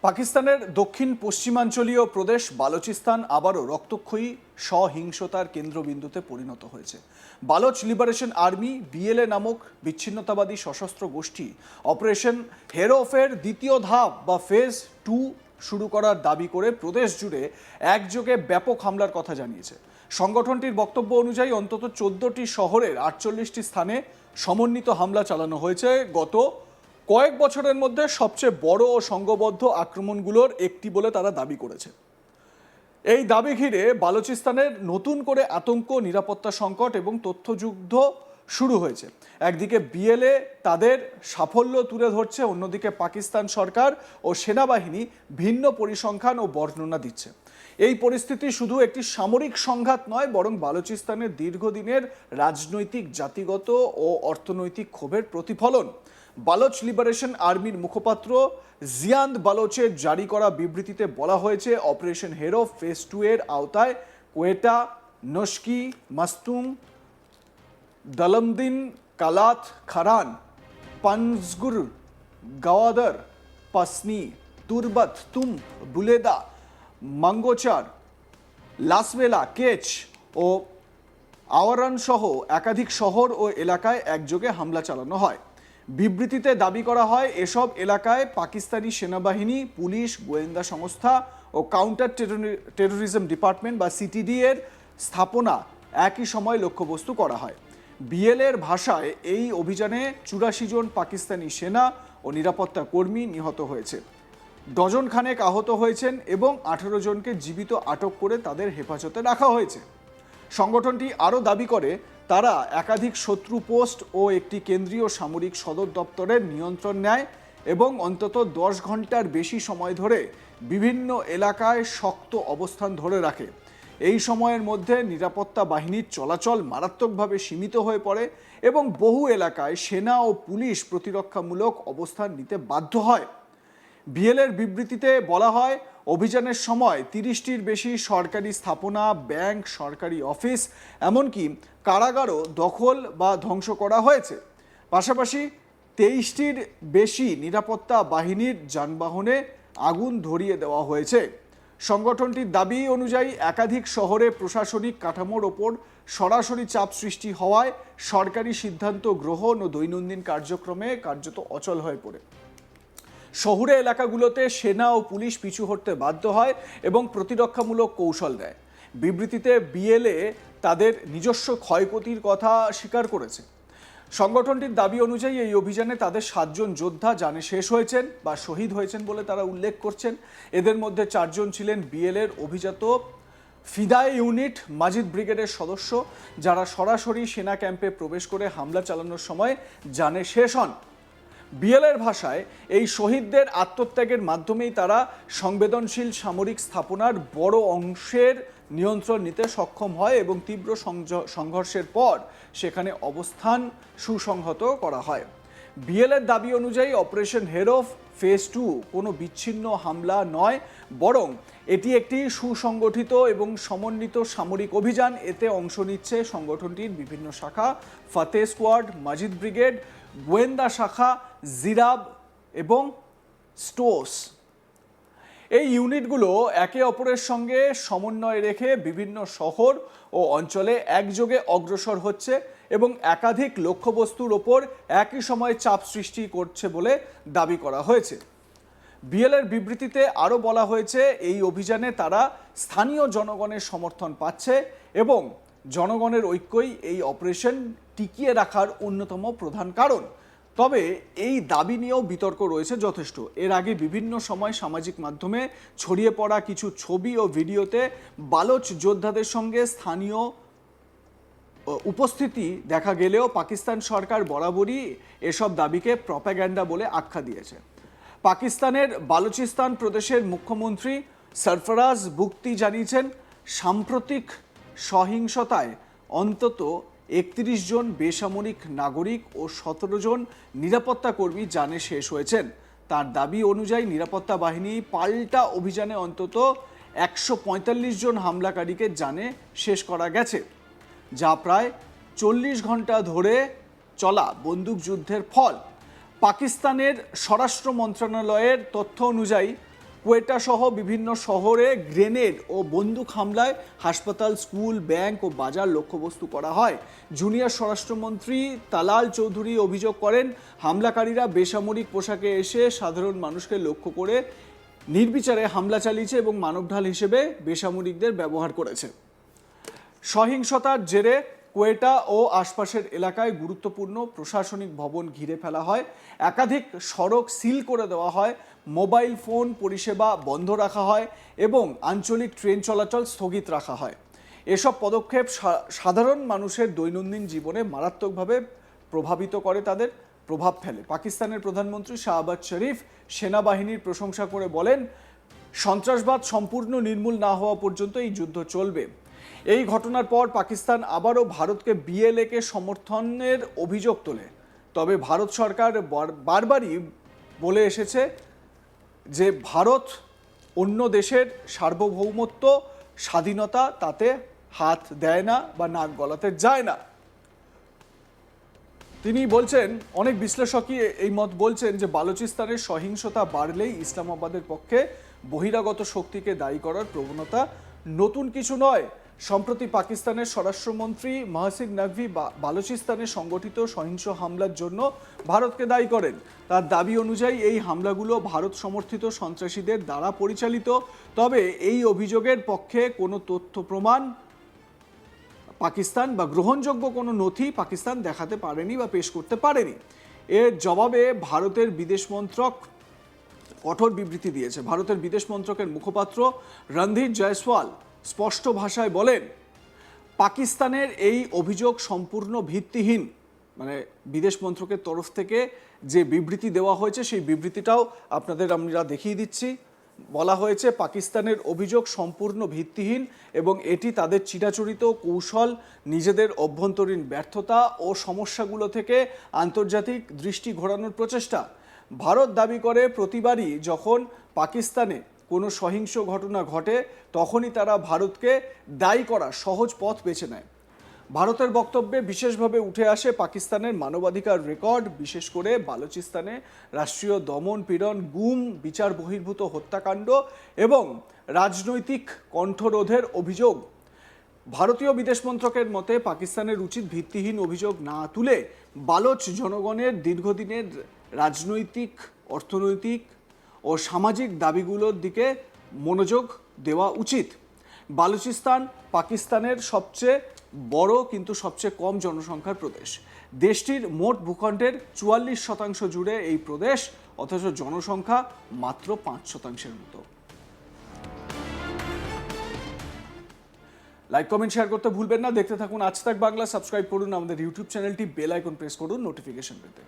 পাকিস্তানের দক্ষিণ পশ্চিমাঞ্চলীয় প্রদেশ বালুচিস্তান আবারও রক্তক্ষয়ী সহিংসতার কেন্দ্রবিন্দুতে পরিণত হয়েছে। বালোচ লিবারেশন আর্মি বিএলএ নামক বিচ্ছিন্নতাবাদী সশস্ত্র গোষ্ঠী অপারেশন হেরোফের দ্বিতীয় ধাপ বা ফেজ 2 শুরু করার দাবি করে প্রদেশ জুড়ে একযোগে ব্যাপক হামলার কথা জানিয়েছে। সংগঠনটির বক্তব্য অনুযায়ী অন্তত 14টি শহরের 48টি স্থানে সমন্বিত হামলা চালানো হয়েছে। গত কয়েক বছরের মধ্যে সবচেয়ে বড় ও সংঘবদ্ধ আক্রমণগুলোর একটি বলে তারা দাবি করেছে। এই দাবি ঘিরে বালুচিস্তানের নতুন করে আতঙ্ক, নিরাপত্তা সংকট এবং তথ্যযুদ্ধ শুরু হয়েছে। একদিকে বিএলএ তাদের সাফল্য তুলে ধরছে, অন্যদিকে পাকিস্তান সরকার ও সেনাবাহিনী ভিন্ন পরিসংখ্যান ও বর্ণনা দিচ্ছে। এই পরিস্থিতি শুধু একটি সামরিক সংঘাত নয়, বরং বালুচিস্তানের দীর্ঘদিনের রাজনৈতিক, জাতিগত ও অর্থনৈতিক ক্ষোভের প্রতিফলন। বালোচ লিবারেশন আর্মির মুখপাত্র জিয়ান্দ বালোচের জারি করা বিবৃতিতে বলা হয়েছে, অপারেশন হেরো ফেজ 2 এর আওতায় কোয়েটা, নস্কি, মাস্তুম, দলমদিন, কালাত, খারান, পানজগুর, গাওয়াদার, পাসনি, তুরবত, তুম, বুলেদা, মাঙ্গোচার, লাসবেলা, কেচ ও আওয়ারান সহ একাধিক শহর ও এলাকায় একযোগে হামলা চালানো হয়। বিবৃতিতে দাবি করা হয়, এসব এলাকায় পাকিস্তানি সেনাবাহিনী, পুলিশ, গোয়েন্দা সংস্থা ও কাউন্টার টেরোরিজম ডিপার্টমেন্ট বা সিটিডি এর স্থাপনা একই সময় লক্ষ্যবস্তু করা হয়। বিএলএর ভাষায় এই অভিযানে 84 জন পাকিস্তানি সেনা ও নিরাপত্তা কর্মী নিহত হয়েছে, ডজন খানেক আহত হয়েছেন এবং 18 জনকে জীবিত আটক করে তাদের হেফাজতে রাখা হয়েছে। সংগঠনটি আরও দাবি করে, তারা একাধিক শত্রু পোস্ট ও একটি কেন্দ্রীয় সামরিক সদর দপ্তরের নিয়ন্ত্রণ নেয় এবং অন্তত 10 ঘন্টার বেশি সময় ধরে বিভিন্ন এলাকায় শক্ত অবস্থান ধরে রাখে। এই সময়ের মধ্যে নিরাপত্তা বাহিনীর চলাচল মারাত্মকভাবে সীমিত হয়ে পড়ে এবং বহু এলাকায় সেনা ও পুলিশ প্রতিরক্ষামূলক অবস্থান নিতে বাধ্য হয়। বিএলএর বিবৃতিতে বলা হয়, অভিযানের সময় 30টির বেশি সরকারি স্থাপনা, ব্যাংক, সরকারি অফিস, এমনকি কারাগারও দখল বা ধ্বংস করা হয়েছে। পাশাপাশি 23টির বেশি নিরাপত্তা বাহিনীর যানবাহনে আগুন ধরিয়ে দেওয়া হয়েছে। সংগঠনটির দাবি অনুযায়ী একাধিক শহরে প্রশাসনিক কাঠামোর ওপর সরাসরি চাপ সৃষ্টি হওয়ায় সরকারি সিদ্ধান্ত গ্রহণ ও দৈনন্দিন কার্যক্রমে কার্যত অচল হয়ে পড়ে। শহুরে এলাকাগুলোতে সেনা ও পুলিশ পিছু হটতে বাধ্য হয় এবং প্রতিরক্ষামূলক কৌশল দেয়। বিবৃতিতে বিএলএ তাদের নিজস্ব ক্ষয়ক্ষতির কথা স্বীকার করেছে। সংগঠনটির দাবি অনুযায়ী এই অভিযানে তাদের 7 জন যোদ্ধা জানে শেষ হয়েছেন বা শহীদ হয়েছেন বলে তারা উল্লেখ করছেন। এদের মধ্যে 4 জন ছিলেন বিএলএর অভিজাত ফিদায়ে ইউনিট মাজিদ ব্রিগেডের সদস্য, যারা সরাসরি সেনা ক্যাম্পে প্রবেশ করে হামলা চালানোর সময় জানে শেষ হন। বিএলএর ভাষায়, এই শহীদদের আত্মত্যাগের মাধ্যমেই তারা সংবেদনশীল সামরিক স্থাপনার বড় অংশের নিয়ন্ত্রণ নিতে সক্ষম হয় এবং তীব্র সংঘর্ষের পর সেখানে অবস্থান সুসংহত করা হয়। বিএলএর দাবি অনুযায়ী অপারেশন হেরো ফেজ 2 কোনো বিচ্ছিন্ন হামলা নয়, বরং এটি একটি সুসংগঠিত এবং সমন্বিত সামরিক অভিযান। এতে অংশ নিচ্ছে সংগঠনটির বিভিন্ন শাখা, ফাতে স্কোয়াড, মাজিদ ব্রিগেড, গোয়েন্দা শাখা, জিরাব এবং স্টোস। এই ইউনিটগুলো একে অপরের সঙ্গে সমন্বয় রেখে বিভিন্ন শহর ও অঞ্চলে একযোগে অগ্রসর হচ্ছে এবং একাধিক লক্ষ্যবস্তুর ওপর একই সময়ে চাপ সৃষ্টি করছে বলে দাবি করা হয়েছে। বিএলএর বিবৃতিতে আরও বলা হয়েছে, এই অভিযানে তারা স্থানীয় জনগণের সমর্থন পাচ্ছে এবং জনগণের ঐক্যই এই অপারেশন টিকিয়ে রাখার অন্যতম প্রধান কারণ। তবে এই দাবি নিয়েও বিতর্ক রয়েছে যথেষ্ট। এর আগে বিভিন্ন সময় সামাজিক মাধ্যমে ছড়িয়ে পড়া কিছু ছবি ও ভিডিওতে বালোচ যোদ্ধাদের সঙ্গে স্থানীয় উপস্থিতি দেখা গেলেও পাকিস্তান সরকার বরাবরই এসব দাবিকে প্রপাগ্যান্ডা বলে আখ্যা দিয়েছে। পাকিস্তানের বালুচিস্তান প্রদেশের মুখ্যমন্ত্রী সরফরাজ বুগতি জানিয়েছেন, সাম্প্রতিক সহিংসতায় অন্তত 31 জন বেসামরিক নাগরিক ও 17 জন নিরাপত্তা কর্মী জানে শেষ হয়েছেন। তার দাবি অনুযায়ী নিরাপত্তা বাহিনী পাল্টা অভিযানে অন্তত 145 জন হামলাকারীকে জানে শেষ করা গেছে, যা প্রায় 40 ঘন্টা ধরে চলা বন্দুকযুদ্ধের ফল। পাকিস্তানের স্বরাষ্ট্র মন্ত্রণালয়ের তথ্য অনুযায়ী কোয়েটা সহ বিভিন্ন শহরে গ্রেনেড ও বন্দুক হামলায় হাসপাতাল, স্কুল, ব্যাংক ও বাজার লক্ষ্যবস্তু করা হয়। জুনিয়র স্বরাষ্ট্রমন্ত্রী তালাল চৌধুরী অভিযোগ করেন, হামলাকারীরা বেসামরিক পোশাকে এসে সাধারণ মানুষকে লক্ষ্য করে নির্বিচারে হামলা চালিয়েছে এবং মানবঢাল হিসেবে বেসামরিকদের ব্যবহার করেছে। সহিংসতার জেরে কোয়েটা ও আশপাশের এলাকায় গুরুত্বপূর্ণ প্রশাসনিক ভবন ঘিরে ফেলা হয়, একাধিক সড়ক সিল করে দেওয়া হয়, মোবাইল ফোন পরিষেবা বন্ধ রাখা হয় এবং আঞ্চলিক ট্রেন চলাচল স্থগিত রাখা হয়। এসব পদক্ষেপ সাধারণ মানুষের দৈনন্দিন জীবনে মারাত্মকভাবে প্রভাবিত করে, তাদের প্রভাব ফেলে। পাকিস্তানের প্রধানমন্ত্রী শাহবাজ শরীফ সেনাবাহিনীর প্রশংসা করে বলেন, সন্ত্রাসবাদ সম্পূর্ণ নির্মূল না হওয়া পর্যন্ত এই যুদ্ধ চলবে। এই ঘটনার পর পাকিস্তান আবারও ভারতকে বিএলএ-কে সমর্থনের অভিযোগ তোলে। তবে ভারত সরকার বারবারই বলে এসেছে যে ভারত অন্য দেশের সার্বভৌমত্ব, স্বাধীনতা তাতে হাত দেয় না বা নাক গলাতে যায় না। তিনি বলছেন, অনেক বিশ্লেষকই এই মত বলছেন যে বালুচিস্তানের সহিংসতা বাড়লেই ইসলামাবাদের পক্ষে বহিরাগত শক্তিকে দায়ী করার প্রবণতা নতুন কিছু নয়। সম্প্রতি পাকিস্তানের স্বরাষ্ট্রমন্ত্রী মহসিন নকভি বালুচিস্তানে সংগঠিত সহিংস হামলার জন্য ভারতকে দায়ী করেন। তার দাবি অনুযায়ী এই হামলাগুলো ভারত সমর্থিত সন্ত্রাসীদের দ্বারা পরিচালিত। তবে এই অভিযোগের পক্ষে কোনো তথ্য প্রমাণ পাকিস্তান বা গ্রহণযোগ্য কোনো নথি পাকিস্তান দেখাতে পারেনি বা পেশ করতে পারেনি। এর জবাবে ভারতের বিদেশ মন্ত্রক কঠোর বিবৃতি দিয়েছে। ভারতের বিদেশ মন্ত্রকের মুখপাত্র রণধীর জয়সওয়াল স্পষ্ট ভাষায় বলেন, পাকিস্তানের এই অভিযোগ সম্পূর্ণ ভিত্তিহীন। মানে বিদেশ মন্ত্রকের তরফ থেকে যে বিবৃতি দেওয়া হয়েছে সেই বিবৃতিটাও আপনাদের আমরা দেখিয়ে দিচ্ছি। বলা হয়েছে পাকিস্তানের অভিযোগ সম্পূর্ণ ভিত্তিহীন এবং এটি তাদের চিরাচরিত কৌশল, নিজেদের অভ্যন্তরীণ ব্যর্থতা ও সমস্যাগুলো থেকে আন্তর্জাতিক দৃষ্টি ঘোরানোর প্রচেষ্টা। ভারত দাবি করে প্রতিবারই যখন পাকিস্তানে কোনো সহিংস ঘটনা ঘটে তখনই তারা ভারতকে দায়ী করার সহজ পথ বেছে নেয়। ভারতের বক্তব্যে বিশেষভাবে উঠে আসে পাকিস্তানের মানবাধিকার রেকর্ড, বিশেষ করে বালুচিস্তানে রাষ্ট্রীয় দমন পীড়ন, গুম, বিচার বহির্ভূত হত্যাকাণ্ড এবং রাজনৈতিক কণ্ঠরোধের অভিযোগ। ভারতীয় বিদেশ মন্ত্রকের মতে পাকিস্তানের উচিত ভিত্তিহীন অভিযোগ না তুলে বালোচ জনগণের দীর্ঘদিনের রাজনৈতিক, অর্থনৈতিক ও সামাজিক দাবিগুলোর দিকে মনোযোগ দেওয়া উচিত। বালুচিস্তান পাকিস্তানের সবচেয়ে বড় কিন্তু সবচেয়ে কম জনসংখ্যার প্রদেশ। দেশটির মোট ভূখণ্ডের 44% জুড়ে এই প্রদেশ, অথচ জনসংখ্যা মাত্র 5%-এর মতো। লাইক, কমেন্ট, শেয়ার করতে ভুলবেন না। দেখতে থাকুন আজ তাক বাংলা। সাবস্ক্রাইব করুন আমাদের ইউটিউব চ্যানেলটি, বেল আইকন প্রেস করুন নোটিফিকেশন পেতে।